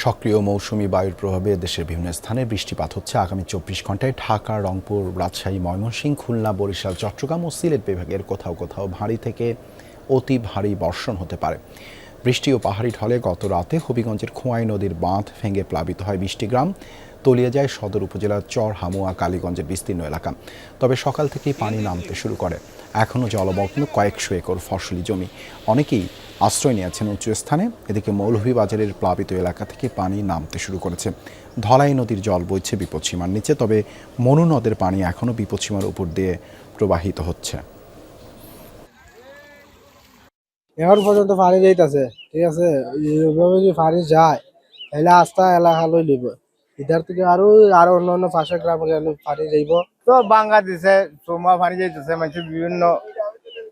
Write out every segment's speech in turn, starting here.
সক্রিয় মৌসুমী বায়ুর প্রভাবে দেশের বিভিন্ন স্থানে বৃষ্টিপাত হচ্ছে। আগামী 24 ঘন্টায় ঢাকা, রংপুর, রাজশাহী, ময়মনসিংহ, খুলনা, বরিশাল, চট্টগ্রাম ও সিলেট বিভাগের কোথাও কোথাও ভারী থেকে অতি ভারী বর্ষণ হতে পারে। বৃষ্টি ও পাহাড়ি ঢলে গত রাতে হবিগঞ্জের খোয়াই নদীর বাঁধ ভেঙে প্লাবিত হয় 20টি গ্রাম, তলিয়ে যায় সদর উপজেলার চরহামুয়া কালীগঞ্জের বিস্তীর্ণ এলাকা। তবে সকাল থেকেই পানি নামতে শুরু করে। এখনও জলমগ্ন কয়েকশো একর ফসলি জমি। অনেকেই আশ্রয় নিয়েছেন উঁচু স্থানে। এদিকে মৌলভীবাজারের প্লাবিত এলাকা থেকে পানি নামতে শুরু করেছে। ধলাই নদীর জল বইছে বিপদসীমার নিচে, তবে মনু নদের পানি এখনও বিপদসীমার উপর দিয়ে প্রবাহিত হচ্ছে। এখন পর্যন্ত পানি যাইতেছে, ঠিক আছে। এইভাবে যদি পানি যায় তাহলে আস্থা এলাকা লই লিব, ইধার থেকে আরো অন্য পাশের গ্রামে গেলে পানি যাইব। তো বাংলাদেশে চৌমা পানি যাইতেছে, মানুষ বিভিন্ন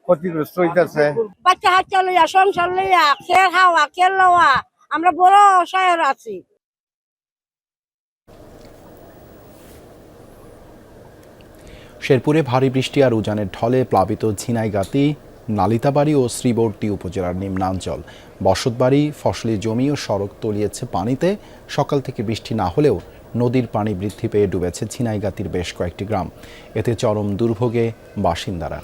ক্ষতিগ্রস্ত হইতেছে। বাচ্চা হাচ্চা লইয়া, সংসার লইয়া, খেয়ে খাওয়া, খেয়ে লওয়া, আমরা বড় অসহায় আছি। শেরপুরে ভারী বৃষ্টি আর উজানের ঢলে প্লাবিত ঝিনাইগাতি, নালিতাবাড়ি ও শ্রীবর্তী উপজেলার নিম্নাঞ্চল। বসতবাড়ি, ফসলি জমি ও সড়ক তলিয়েছে পানিতে। সকাল থেকে বৃষ্টি না হলেও নদীর পানি বৃদ্ধি পেয়ে ডুবেছে ঝিনাইগাতির বেশ কয়েকটি গ্রাম। এতে চরম দুর্ভোগে বাসিন্দারা।